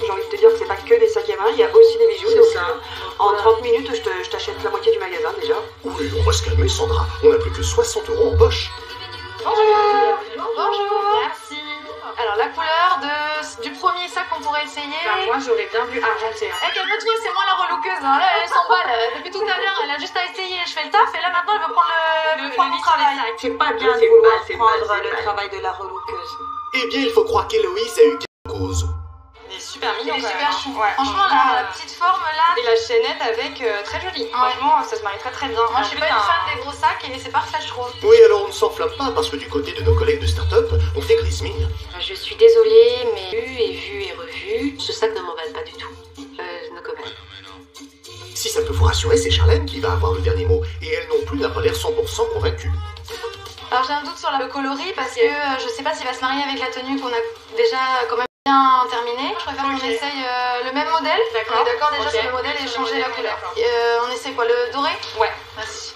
J'ai envie de te dire que c'est pas que des sacs à main, il y a aussi des bijoux. Donc, en 30 minutes, je t'achète la moitié du magasin déjà. Oui, on va se calmer, Sandra. On n'a plus que 60 € en poche. Bonjour. Merci. Alors, la couleur du premier sac qu'on pourrait essayer. Bah, moi, j'aurais bien vu argenté. Hein. Eh, calme-toi, c'est moi la relookeuse. Hein. Là, elle s'emballe. Depuis tout à l'heure, elle a juste à essayer. Je fais le taf et là, maintenant, elle veut prendre le travail. C'est pas bien de C'est vouloir mal, c'est prendre mal, c'est le mal. travail de la relookeuse. Eh bien, il faut croire qu'Héloïse a eu quelque cause. Il est super mignon. Il est quand super même, chou. hein. Ouais, Franchement, la petite forme là. Et la chaînette avec très jolie. Franchement, ça se marie très très bien. Moi, Et je en suis plus, pas une un- fan des gros sacs et c'est parfait, je trouve. Oui, alors on ne s'enflamme pas parce que du côté de nos collègues de start-up, on fait grise mine. Je suis désolée, mais vu et revu. Ce sac ne m'emballe pas du tout. No comment. Si ça peut vous rassurer, c'est Charlène qui va avoir le dernier mot. Et elle non plus n'a pas l'air 100% convaincue. Alors, j'ai un doute sur le coloris parce que je sais pas s'il va se marier avec la tenue qu'on a déjà quand même bien terminée. Je préfère qu'on essaye le même modèle. D'accord. On est d'accord déjà Ok. sur le modèle et Sur le changer modèle, la on est couleur. d'accord. On essaie quoi, le doré? Ouais. Merci.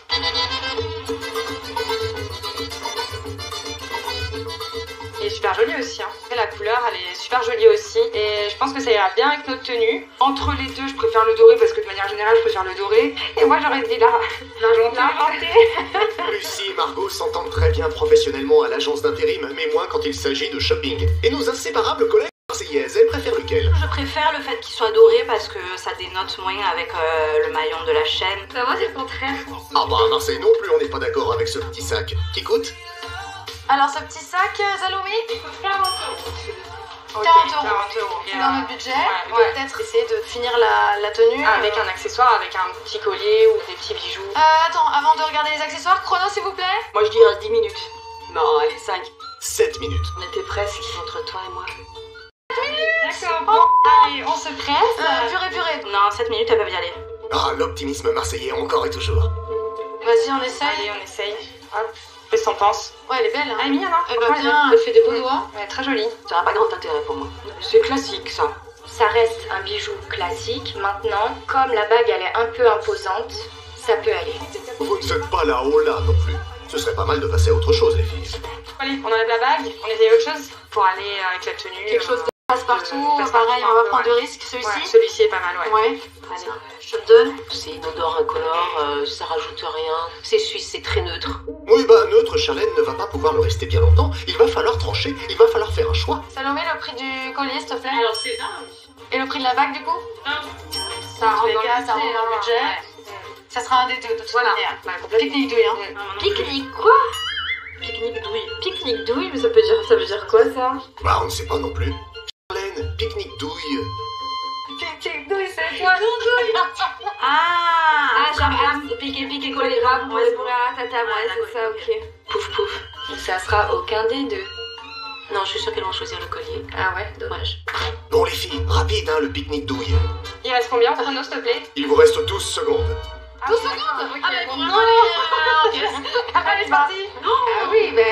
Il est super joli aussi. Hein. Et la couleur, elle est super jolie aussi. Et je pense que ça ira bien avec notre tenue. Entre les deux, je préfère le doré parce que de manière générale, je préfère le doré. Et moi, j'aurais dit l'argenté. Lucie et Margot s'entendent très bien professionnellement à l'agence d'intérim, mais moins quand il s'agit de shopping. Et nos inséparables collègues marseillaises, elles préfèrent lequel? Je préfère le fait qu'il soit doré parce que ça dénote moins avec le maillon de la chaîne. Bah, moi, c'est le contraire. Ah bah à Marseille non plus, on n'est pas d'accord avec ce petit sac. Qui coûte? Alors, ce petit sac, Salomé, Il coûte 40 €. 40 €. 40 €. C'est dans notre budget. Ouais, On ouais. peut peut-être essayer de finir la tenue. Avec un accessoire, avec un petit collier ou des petits bijoux. Attends, avant de regarder les accessoires, chrono s'il vous plaît. Moi, je dirais 10 minutes. Non, allez, 5. 7 minutes. On était presque entre toi et moi. D'accord, bon, allez, on se presse. Purée. Non, 7 minutes, elles peuvent y aller. Ah, l'optimisme marseillais encore et toujours. Vas-y, on essaye. Allez, on essaye. Hop, qu'est-ce qu'on pense? Ouais, elle est belle. Hein. Elle est mignonne, hein? Elle va Franchement, bien, elle fait des beaux doigts. Ouais, très jolie. Ça n'a pas grand intérêt pour moi. C'est classique, ça. Ça reste un bijou classique. Maintenant, comme la bague elle est un peu imposante, ça peut aller. Vous ne faites pas la hola non plus. Ce serait pas mal de passer à autre chose, les filles. Allez, on enlève la bague, on essaye autre chose pour aller avec la tenue. Quelque chose de passe-partout. passe-partout, Pareil, on va un peu, prendre ouais. de risques. Celui-ci. Ouais, celui-ci est pas mal, ouais. Ouais. Allez, Je te donne. c'est inodore, incolore, ça rajoute rien. C'est suisse, c'est très neutre. Oui, bah, neutre, Charlène ne va pas pouvoir le rester bien longtemps. Il va falloir trancher, il va falloir faire un choix. Salomé, le prix du collier, s'il te plaît. Alors c'est Et le prix de la bague, du coup? Ça rentre les dans gars, le ça rentre dans le budget. Ouais. Ça sera un des deux, de toute Voilà. manière. Bah, complètement. Pique-nique douille, hein. Pique-nique quoi? Pique-nique douille. Pique-nique douille, mais ça veut dire quoi ça? Bah, on ne sait pas non plus. Charlène, pique-nique douille. Pique-nique douille, c'est quoi? Ah, genre piquer, coller, rame, on laisse mourir à la tata, ouais, c'est ça, ok. Pouf pouf. Ça sera aucun des deux. Non, je suis sûre qu'elles vont choisir le collier. Ah ouais, dommage. Bon, les filles, rapide, hein, le pique-nique douille. Il reste combien, chrono, s'il te plaît? Il vous reste 12 secondes. 12 secondes. Ok, Ah, mais bon, non, Allez, c'est parti. Ah oui, ben.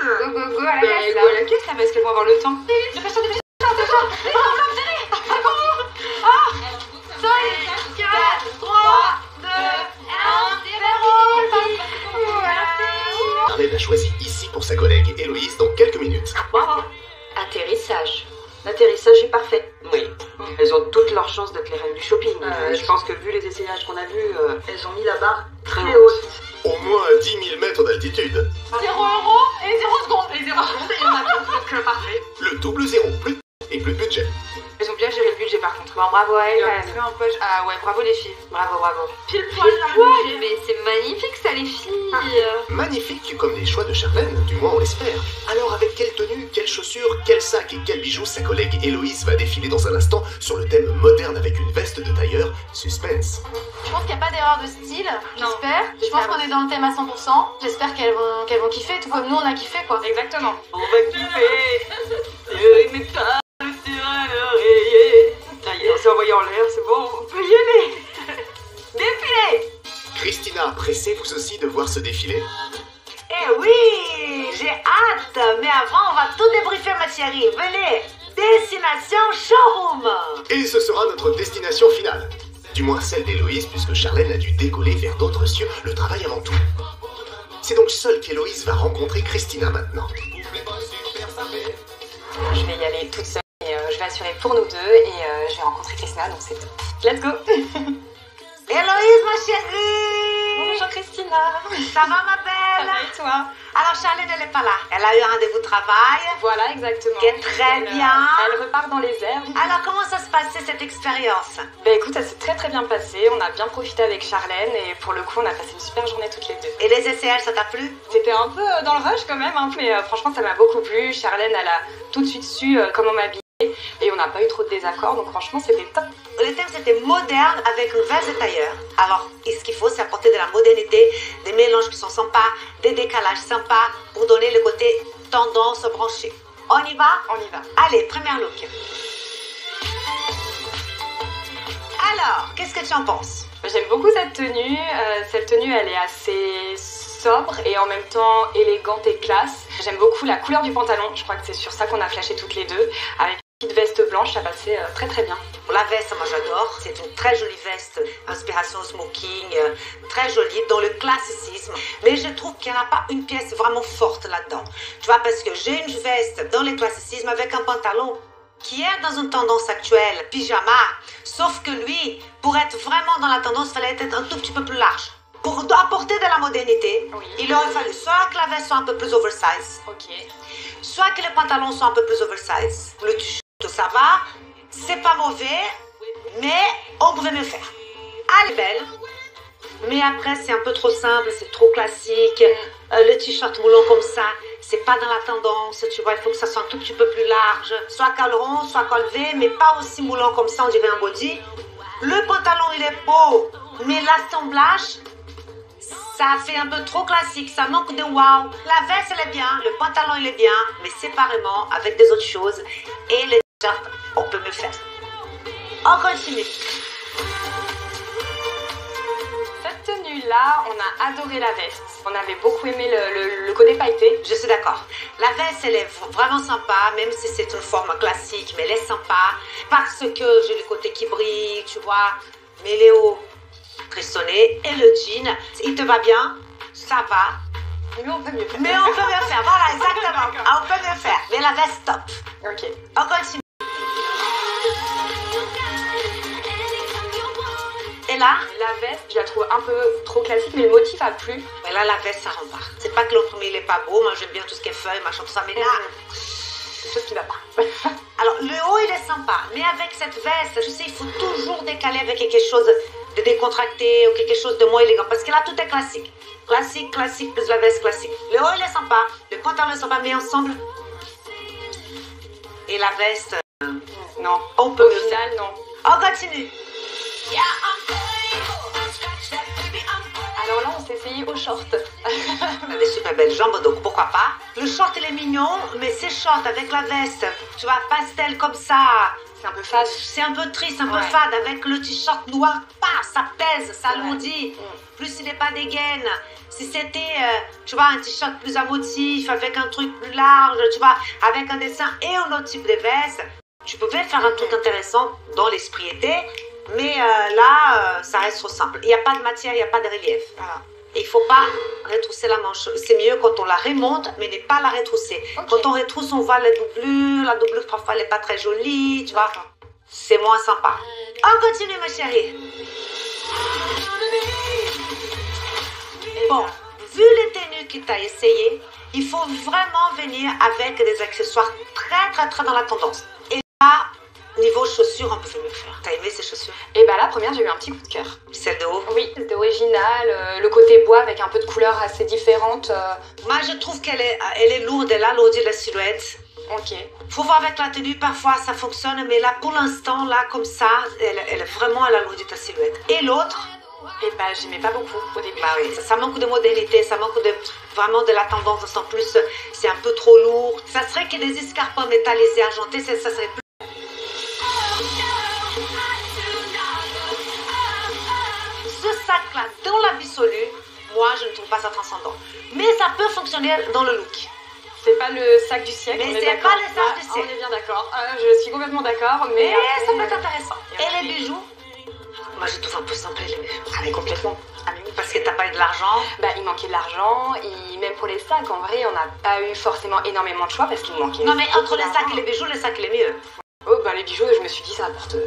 Go à la caisse là. Go à la caisse là, parce qu'elles vont avoir le temps. 4, 3, 2, 1, Charlène a choisi ici pour sa collègue Héloïse dans quelques minutes. Bravo. Atterrissage. L'atterrissage est parfait. Oui. Elles ont toutes leurs chances d'être les reines du shopping. Je pense que vu les essayages qu'on a vus, elles ont mis la barre très haute. Au moins 10 000 mètres d'altitude. 0 € et 0 secondes. Et 0 secondes et on a tout, donc parfait. Le double zéro, plus de et plus de budget. Elles ont bien géré le budget par contre. Bon, bravo à Elles elle. ont fait un poche. Ah ouais, bravo les filles. Bravo. Pile poil dans le Mais c'est magnifique ça les filles. Magnifique comme les choix de Charlène, du moins on l'espère. Alors avec quelle tenue, quelles chaussures, quel sac et quel bijou sa collègue Héloïse va défiler dans un instant sur le thème moderne avec une veste de tailleur? Suspense. Je pense qu'il n'y a pas d'erreur de style, j'espère. Je pense qu'on est dans le thème à 100%. J'espère qu'elles vont kiffer, tout comme nous on a kiffé quoi. Exactement. On va kiffer. Mais pas le pressés vous aussi de voir ce défilé? Eh oui, j'ai hâte. Mais avant, on va tout débriefer, ma chérie. Venez, destination showroom. Et ce sera notre destination finale. Du moins celle d'Héloïse, puisque Charlène a dû décoller vers d'autres cieux, le travail avant tout. C'est donc seule qu'Héloïse va rencontrer Christina maintenant. Je vais y aller toute seule et je vais assurer pour nous deux et je vais rencontrer Christina, donc c'est top. Let's go. Héloïse, ma chérie. Bonjour Christina. Ça va, ma belle? Ça va et toi? Alors, Charlène, elle n'est pas là. Elle a eu un rendez-vous de travail. Voilà, exactement. Qui est très bien. Elle repart dans les airs. Alors, comment ça se passait, cette expérience? Ben écoute, ça s'est très très bien passé. On a bien profité avec Charlène et pour le coup, on a passé une super journée toutes les deux. Et les essais, ça t'a plu? C'était un peu dans le rush quand même, hein, mais franchement, ça m'a beaucoup plu. Charlène, elle a tout de suite su comment m'habiller et on n'a pas eu trop de désaccords, donc franchement, c'était top. Le thème, c'était moderne avec une veste de tailleur. Alors, ce qu'il faut, c'est apporter de la modernité, des mélanges qui sont sympas, des décalages sympas pour donner le côté tendance branchée. On y va? On y va. Allez, premier look. Alors, qu'est-ce que tu en penses? J'aime beaucoup cette tenue. Cette tenue, elle est assez sobre et en même temps élégante et classe. J'aime beaucoup la couleur du pantalon. Je crois que c'est sur ça qu'on a flashé toutes les deux. Avec une petite veste blanche, ça passait très très bien. La veste, moi j'adore. C'est une très jolie veste, inspiration smoking, très jolie, dans le classicisme. Mais je trouve qu'il n'y en a pas une pièce vraiment forte là-dedans. Tu vois, parce que j'ai une veste dans le classicisme avec un pantalon qui est dans une tendance actuelle, pyjama. Sauf que lui, pour être vraiment dans la tendance, il fallait être un tout petit peu plus large. Pour apporter de la modernité, oui, il aurait fallu soit que la veste soit un peu plus oversize, soit que les pantalons soient un peu plus oversize. Le t-shirt, ça va, c'est pas mauvais, mais on pouvait mieux faire. Elle est belle, mais après c'est un peu trop simple, c'est trop classique. Le t-shirt moulant comme ça, c'est pas dans la tendance, tu vois, il faut que ça soit un tout petit peu plus large. Soit col rond, soit col V, mais pas aussi moulant comme ça, on dirait un body. Le pantalon, il est beau, mais l'assemblage, ça fait un peu trop classique, ça manque de wow. La veste, elle est bien, le pantalon, il est bien, mais séparément, avec des autres choses. Et le t-shirt, on peut mieux faire. On continue. Cette tenue-là, on a adoré la veste. On avait beaucoup aimé le côté pailleté. Je suis d'accord. La veste, elle est vraiment sympa, même si c'est une forme classique, mais elle est sympa. Parce que j'ai le côté qui brille, tu vois. Mais Léo, cristonné, et le jean, il te va bien, ça va. Mais on peut mieux faire. Mais on peut mieux faire, voilà, exactement. On peut mieux faire. Mais la veste, top. Ok. On continue. Et là, la veste, je la trouve un peu trop classique, mais le motif a plu. Mais là, la veste, ça repart. C'est pas que le premier, il est pas beau. Moi, j'aime bien tout ce qui est feuilles, machin, tout ça. Mais là, quelque chose qui va pas. Alors, le haut, il est sympa. Mais avec cette veste, je sais, il faut toujours décaler avec quelque chose de décontracté ou quelque chose de moins élégant. Parce que là, tout est classique. Classique, classique, plus la veste classique. Le haut, il est sympa. Le pantalon est sympa, mais ensemble. Et la veste, non. On peut au final, non. On continue. Alors là, on s'est essayé au short. Elle a des super belles jambes, donc pourquoi pas. Le short, il est mignon, mais c'est short avec la veste. Tu vois, pastel comme ça. C'est un peu fade. C'est un peu triste, un peu fade. Avec le t-shirt noir, ça pèse, ça alourdit. Plus il n'est pas des gaines. Si c'était, tu vois, un t-shirt plus à motif, avec un truc plus large, tu vois, avec un dessin et un autre type de veste, tu pouvais faire un truc intéressant dans l'esprit été. Mais là, ça reste trop simple. Il n'y a pas de matière, il n'y a pas de relief. Voilà. Et il ne faut pas retrousser la manche. C'est mieux quand on la remonte, mais ne pas la retrousser. Okay. Quand on retrousse, on voit la doublure. La doublure, parfois, elle n'est pas très jolie, tu vois. C'est moins sympa. On continue, ma chérie. Bon, vu les tenues que tu as essayées, il faut vraiment venir avec des accessoires très, très, très dans la tendance. Et là, niveau chaussures, on peut mieux faire. T'as aimé ces chaussures? Et bah la première, j'ai eu un petit coup de cœur. Celle de haut? Oui, c'était original, le côté bois avec un peu de couleurs assez différentes. Moi, je trouve qu'elle est lourde, elle alourdit la silhouette. Ok. Faut voir avec la tenue, parfois ça fonctionne, mais là, pour l'instant, là, comme ça, elle est vraiment, elle alourdit ta silhouette. Et l'autre? Et bah, j'aimais pas beaucoup au début. Bah oui, ça manque de modernité, ça manque vraiment de la tendance. En plus, c'est un peu trop lourd. Ça serait que des escarpins métallisés argentés, ça serait plus. Ce sac-là, dans l'absolu, moi je ne trouve pas ça transcendant. Mais ça peut fonctionner dans le look. C'est pas le sac du siècle. Mais c'est pas le sac du siècle. On est bien d'accord. Je suis complètement d'accord, mais ça peut être intéressant. Et les bijoux? Moi je trouve un peu simple les bijoux. Ah mais complètement. Ah mais oui, parce que t'as pas eu de l'argent. Bah il manquait de l'argent, et même pour les sacs, en vrai, on n'a pas eu forcément énormément de choix parce qu'il manquait. Non mais entre les sacs et les bijoux, le sac il est mieux. Oh bah les bijoux, je me suis dit ça apporte. Ça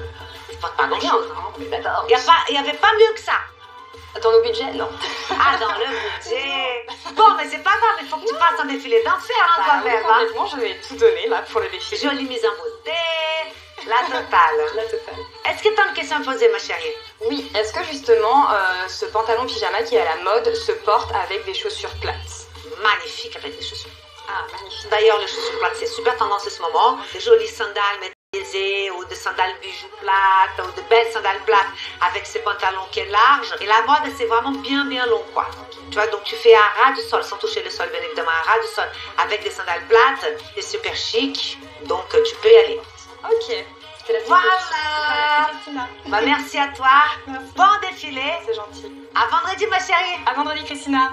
apporte pas grand chose, hein. Mais d'accord. Il y avait pas mieux que ça. Dans nos budgets, non. Ah, dans le budget. Bon, mais c'est pas grave, il faut que tu fasses un défilé d'enfer, hein, toi-même. Oui, complètement, je vais tout donner là pour le défilé. Jolie mise en beauté, la totale. La totale. Est-ce que tu as une question à poser, ma chérie? Oui, est-ce que justement ce pantalon pyjama qui est à la mode se porte avec des chaussures plates? Magnifique avec des chaussures. Ah, magnifique. D'ailleurs, les chaussures plates, c'est super tendance en ce moment. Des jolies sandales métallisées ou des sandales bijoux plates ou de belles sandales plates avec ces pantalons qui est large. Et la mode, c'est vraiment bien long, quoi. Tu vois, donc tu fais un ras du sol, sans toucher le sol, bien évidemment, un ras du sol avec des sandales plates. C'est super chic, donc tu peux y aller. Ok. Voilà. Bah, merci à toi. Merci. Bon défilé. C'est gentil. À vendredi, ma chérie. À vendredi, Christina.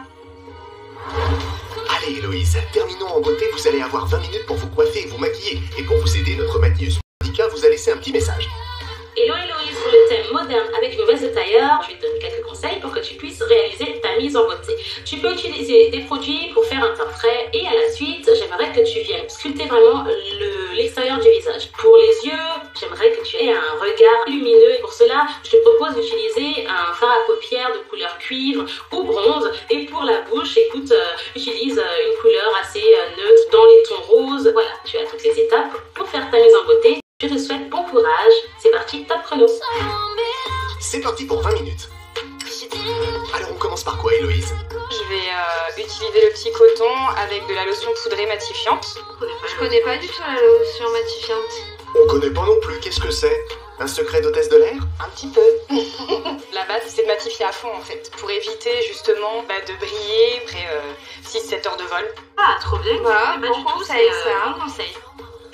Allez Héloïse, terminons en beauté, vous allez avoir 20 minutes pour vous coiffer et vous maquiller. Et pour vous aider, notre maquilleuse Monica vous a laissé un petit message. Hello Héloïse, pour le thème moderne avec une veste de tailleur, je vais te donner quelques conseils pour que tu puisses réaliser ta mise en beauté. Tu peux utiliser des produits pour faire un teint frais et à la suite, j'aimerais que tu viennes sculpter vraiment l'extérieur du visage. Pour les yeux, j'aimerais que tu aies un regard lumineux. Pour cela, je te propose d'utiliser un fard à paupières de couleur cuivre ou bronze. Et pour la bouche, écoute, utilise une couleur assez neutre dans les tons roses. Voilà, tu as toutes les étapes pour faire ta mise en beauté. Je te souhaite bon courage. C'est parti, top chrono. C'est parti pour 20 minutes. Alors on commence par quoi Héloïse? Je vais utiliser le petit coton avec de la lotion poudrée matifiante. Je connais pas du tout la lotion matifiante. On connaît pas non plus, qu'est-ce que c'est? Un secret d'hôtesse de l'air? Un petit peu. La base, c'est de matifier à fond en fait, pour éviter justement de briller après 6-7 heures de vol. Ah, trop bien. Voilà, bon conseil, ça. Bon conseil.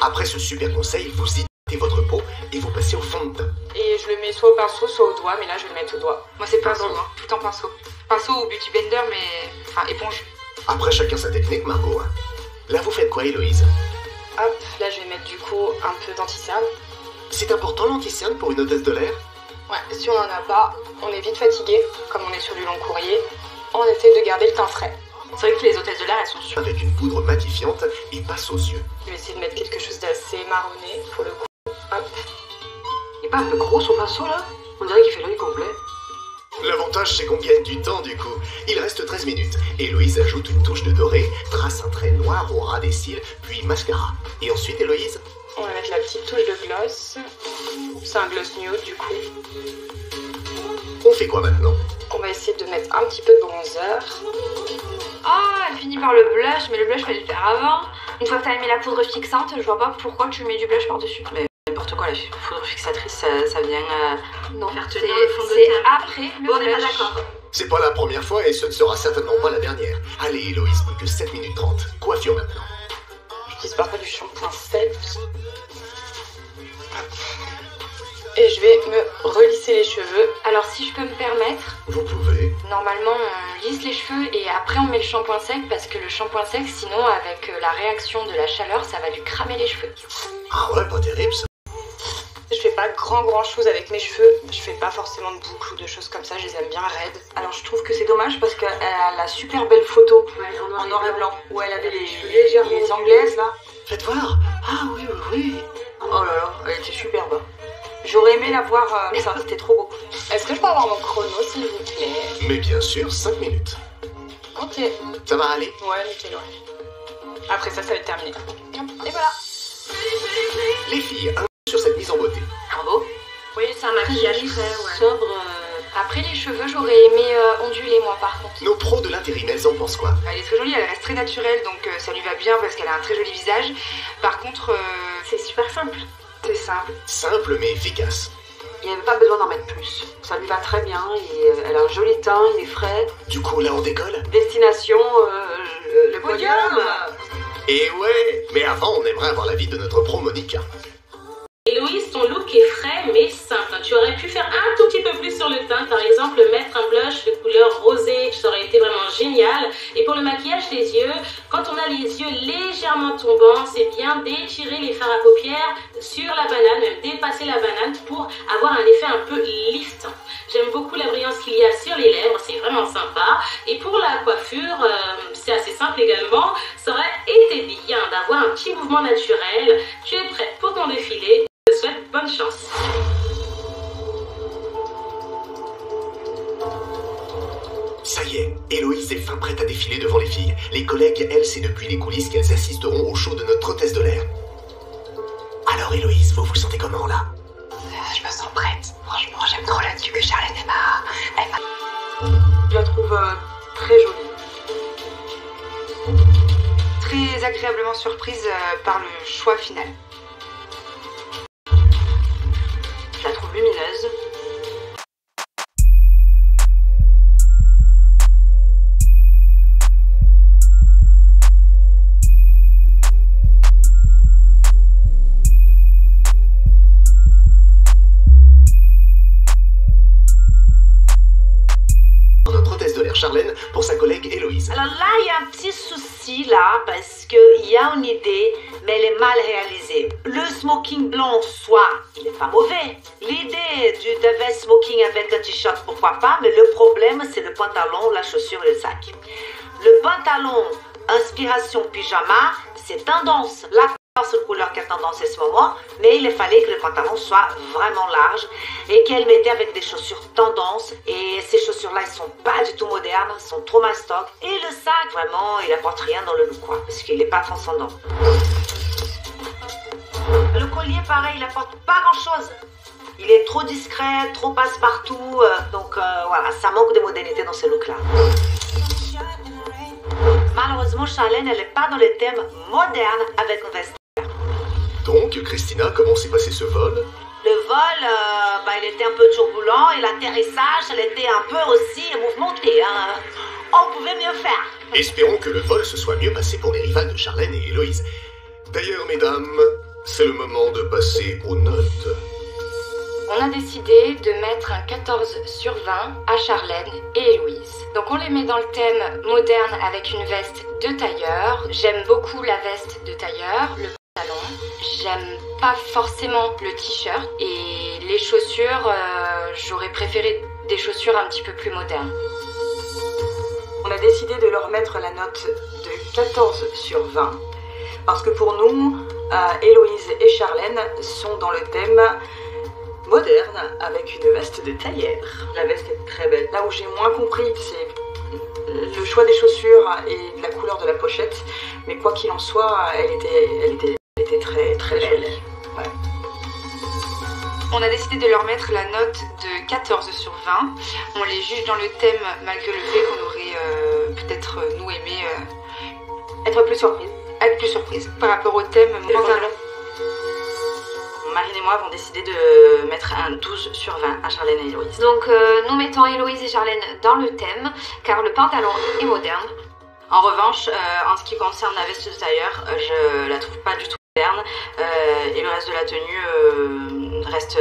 Après ce super conseil, vous hydratez votre peau et vous passez au fond de teint. Et je le mets soit au pinceau, soit au doigt, mais là je vais le mettre au doigt. Moi c'est pinceau, hein. Tout en pinceau. Pinceau ou beauty blender, mais... Enfin, éponge. Après chacun sa technique, Margot. Hein. Là vous faites quoi Héloïse? Hop, là je vais mettre du coup un peu d'anti-cerne. C'est important l'anti-cerne pour une hôtesse de l'air? Ouais, si on en a pas, on est vite fatigué, comme on est sur du long courrier, on essaie de garder le teint frais. C'est vrai que les hôtesses de l'air, elles sont sûres. Avec une poudre matifiante et passe aux yeux. Je vais essayer de mettre quelque chose d'assez marronné pour le coup. Hop. Il est pas un peu gros son pinceau là? On dirait qu'il fait l'œil complet. L'avantage c'est qu'on gagne du temps du coup. Il reste 13 minutes. Héloïse ajoute une touche de doré, trace un trait noir au ras des cils, puis mascara. Et ensuite Héloïse? On va mettre la petite touche de gloss. C'est un gloss nude du coup. On fait quoi maintenant? On va essayer de mettre un petit peu de bronzer. Oh, elle finit par le blush, mais le blush fallait le faire avant. Une fois que t'as mis la poudre fixante, je vois pas pourquoi tu mets du blush par-dessus. Mais n'importe quoi, la poudre fixatrice, ça vient non, faire tenir le fond de teint. C'est après le blush. On n'est pas d'accord. C'est pas la première fois et ce ne sera certainement pas la dernière. Allez Héloïse, plus que 7 minutes 30. Coiffure maintenant. J'utilise parfois du shampoing sec. Et je vais me relisser les cheveux. Alors si je peux me permettre, vous pouvez. Normalement on lisse les cheveux et après on met le shampoing sec parce que le shampoing sec sinon avec la réaction de la chaleur ça va lui cramer les cheveux. Ah ouais, pas terrible ça. Je fais pas grand chose avec mes cheveux, je fais pas forcément de boucles ou de choses comme ça, je les aime bien raides. Alors je trouve que c'est dommage parce qu'elle a la super belle photo en noir et blanc où elle avait les cheveux légèrement les anglaises là. Faites voir. Ah oui. Oh là là, elle était superbe. J'aurais aimé la voir ça, c'était trop beau. Est-ce que je peux avoir mon chrono s'il vous plaît? Mais bien sûr, 5 minutes. Ok. Ça va aller? Ouais, nickel, ouais. Après ça va être terminé. Et voilà. Les filles, un sur cette mise en beauté. Bravo. Oui, c'est un maquillage très sobre. Après les cheveux, j'aurais aimé onduler moi par contre. Nos pros de l'intérim, elles en pensent quoi? Elle est très jolie, elle reste très naturelle, donc ça lui va bien parce qu'elle a un très joli visage. Par contre, c'est super simple. C'est simple. Simple mais efficace. Il n'y avait pas besoin d'en mettre plus. Ça lui va très bien, et elle a un joli teint, il est frais. Du coup, là on décolle? Destination, le podium. Et ouais, mais avant on aimerait avoir l'avis de notre pro Monica. Héloïse, ton look est frais mais simple. Tu aurais pu faire un tout petit peu plus sur le teint. Par exemple, mettre un blush de couleur rosée. Ça aurait été vraiment légèrement tombant, c'est bien d'étirer les fards à paupières sur la banane, même dépasser la banane pour avoir un effet un peu liftant. J'aime beaucoup la brillance qu'il y a sur les lèvres, c'est vraiment sympa. Et pour la coiffure, c'est assez simple également. Ça aurait été bien d'avoir un petit mouvement naturel. Tu es prête pour ton défilé. Je te souhaite bonne chance. Ça y est, Héloïse est fin prête à défiler devant les filles. Les collègues, elles, c'est depuis les coulisses qu'elles assisteront au show de notre hôtesse de l'air. Alors Héloïse, vous vous sentez comment là? Je me sens prête. Franchement, j'aime trop la tenue que Charlène m'a... Je la trouve très jolie. Très agréablement surprise par le choix final. Je la trouve lumineuse. Notre hôtesse de l'air Charlène pour sa collègue Héloïse. Alors là, il y a un petit souci là, parce qu'il y a une idée, mais elle est mal réalisée. Le smoking blanc en soi, il n'est pas mauvais. L'idée de veste smoking avec un t-shirt, pourquoi pas, mais le problème, c'est le pantalon, la chaussure et le sac. Le pantalon, inspiration pyjama, c'est tendance. La seule couleur qui a tendance à ce moment, mais il fallait que le pantalon soit vraiment large et qu'elle mettait avec des chaussures tendance, et ces chaussures là elles sont pas du tout modernes, elles sont trop mastoc, et le sac vraiment il apporte rien dans le look quoi, parce qu'il est pas transcendant. Le collier pareil, il apporte pas grand chose, il est trop discret, trop passe-partout, donc voilà, ça manque de modernité dans ce look là. Malheureusement Charlène elle est pas dans le thème moderne avec une veste. Donc, Christina, comment s'est passé ce vol? Le vol, il était un peu turbulent et l'atterrissage, elle était un peu aussi mouvementée. Hein. On pouvait mieux faire. Espérons que le vol se soit mieux passé pour les rivales de Charlène et Héloïse. D'ailleurs, mesdames, c'est le moment de passer aux notes. On a décidé de mettre un 14 sur 20 à Charlène et Héloïse. Donc on les met dans le thème moderne avec une veste de tailleur. J'aime beaucoup la veste de tailleur, le pantalon. J'aime pas forcément le t-shirt. Et les chaussures, j'aurais préféré des chaussures un petit peu plus modernes. On a décidé de leur mettre la note de 14 sur 20. Parce que pour nous, Héloïse et Charlène sont dans le thème moderne avec une veste de tailleur. La veste est très belle. Là où j'ai moins compris, c'est le choix des chaussures et de la couleur de la pochette. Mais quoi qu'il en soit, elle était très très belle. Ouais. On a décidé de leur mettre la note de 14 sur 20. On les juge dans le thème malgré le fait qu'on aurait peut-être nous aimé être plus surprise par rapport au thème pantalon. Marine et moi avons décidé de mettre un 12 sur 20 à Charlène et Héloïse. Donc nous mettons Héloïse et Charlène dans le thème, car le pantalon est moderne. En revanche, en ce qui concerne la veste de tailleur, je la trouve pas du tout moderne. Et le reste de la tenue reste...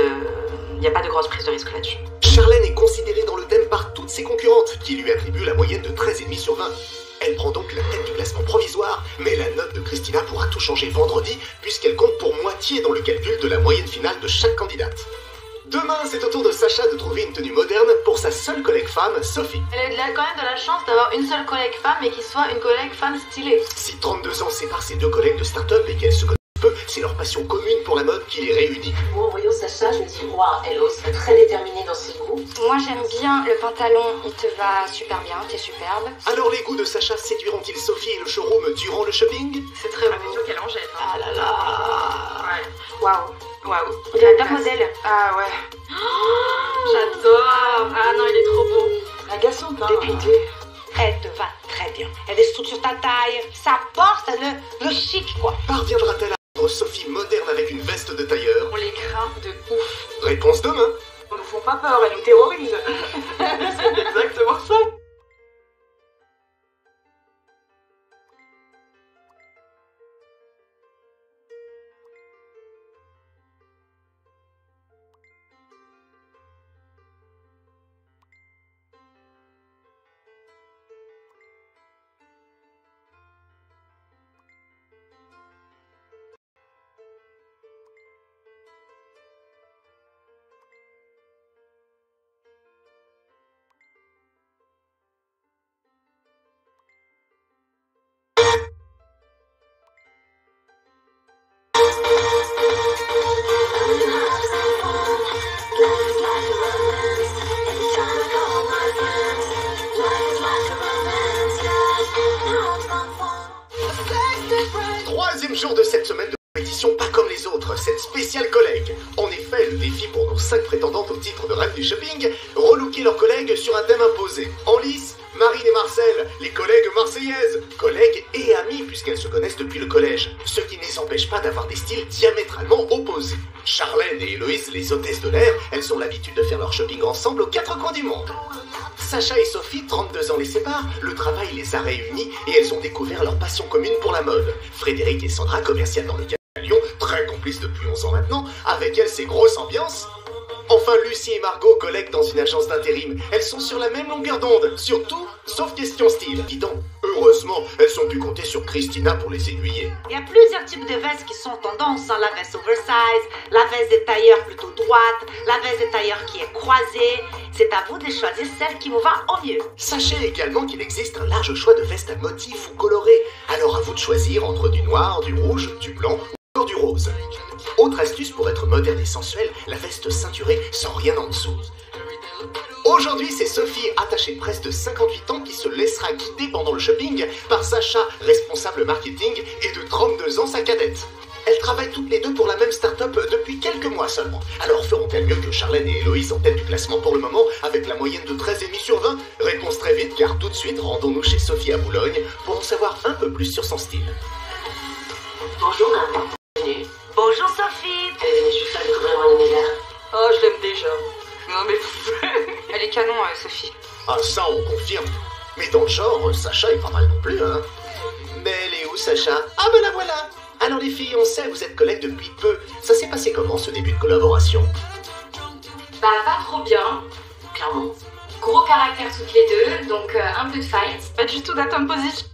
Il n'y a pas de grosse prise de risque là-dessus. Charlène est considérée dans le thème par toutes ses concurrentes, qui lui attribuent la moyenne de 13,5 sur 20. Elle prend donc la tête du classement provisoire, mais la note de Christina pourra tout changer vendredi, puisqu'elle compte pour moitié dans le calcul de la moyenne finale de chaque candidate. Demain, c'est au tour de Sacha de trouver une tenue moderne pour sa seule collègue femme, Sophie. Elle a quand même de la chance d'avoir une seule collègue femme, mais qui soit une collègue femme stylée. Si 32 ans séparent ses deux collègues de start-up et qu'elles se connaissent peu, c'est leur passion commune pour la mode qui les réunit. Moi, en voyant Sacha, je me dis, waouh, elle ose, très déterminée dans ses goûts. Moi j'aime bien le pantalon, il te va super bien, t'es superbe. Alors les goûts de Sacha séduiront-ils Sophie et le showroom durant le shopping? C'est très beau. Qu'elle en jette. Ah là là. Waouh. On dirait un top modèle. Ah ouais. J'adore. Ah non, il est trop beau. Agaçante, hein. Dépité. Elle te va très bien. Elle est sur ta taille, ça porte le chic quoi. Parviendra-t-elle à rendre Sophie moderne avec une veste de tailleur? On les craint de ouf. Réponse demain. Ils nous font pas peur, elles nous terrorisent. C'est exactement ça. collègues. En effet, le défi pour nos 5 prétendantes au titre de reine du shopping, relooker leurs collègues sur un thème imposé. En lice, Marine et Marcel, les collègues marseillaises, collègues et amies puisqu'elles se connaissent depuis le collège, ce qui ne les empêche pas d'avoir des styles diamétralement opposés. Charlène et Héloïse, les hôtesses de l'air, elles ont l'habitude de faire leur shopping ensemble aux 4 coins du monde. Sacha et Sophie, 32 ans les séparent, le travail les a réunis et elles ont découvert leur passion commune pour la mode. Frédéric et Sandra, commerciales dans le Lyon, très complices depuis 11 ans maintenant, avec elles c'est grosse ambiance. Enfin, Lucie et Margot, collègues dans une agence d'intérim. Elles sont sur la même longueur d'onde, surtout, sauf question style. Dis donc, heureusement, elles ont pu compter sur Christina pour les aiguiller. Il y a plusieurs types de vestes qui sont tendance, hein. La veste oversize, la veste des tailleurs plutôt droite, la veste des tailleurs qui est croisée. C'est à vous de choisir celle qui vous va au mieux. Sachez également qu'il existe un large choix de vestes à motifs ou colorés. Alors à vous de choisir entre du noir, du rouge, du blanc ou du rose. Autre astuce pour être moderne et sensuelle, la veste ceinturée sans rien en dessous. Aujourd'hui, c'est Sophie, attachée de presse de 58 ans, qui se laissera guider pendant le shopping par Sacha, responsable marketing, et de 32 ans, sa cadette. Elles travaillent toutes les deux pour la même start-up depuis quelques mois seulement. Alors feront-elles mieux que Charlène et Héloïse en tête du classement pour le moment, avec la moyenne de 13,5 sur 20? Réponse très vite, car tout de suite, rendons-nous chez Sophie à Boulogne pour en savoir un peu plus sur son style. Bonjour, bienvenue. Bonjour Sophie. Elle venait juste à découvrir mon univers. Oh, je l'aime déjà. Non mais... Elle est canon, Sophie. Ah ça, on confirme. Mais dans le genre, Sacha est pas mal non plus, hein. Mais elle est où, Sacha? Ah ben la voilà. Alors les filles, on sait, vous êtes collègues depuis peu. Ça s'est passé comment, ce début de collaboration? Bah, pas trop bien, clairement. Gros caractère toutes les deux, donc un peu de fight. Pas du tout d'atome positif.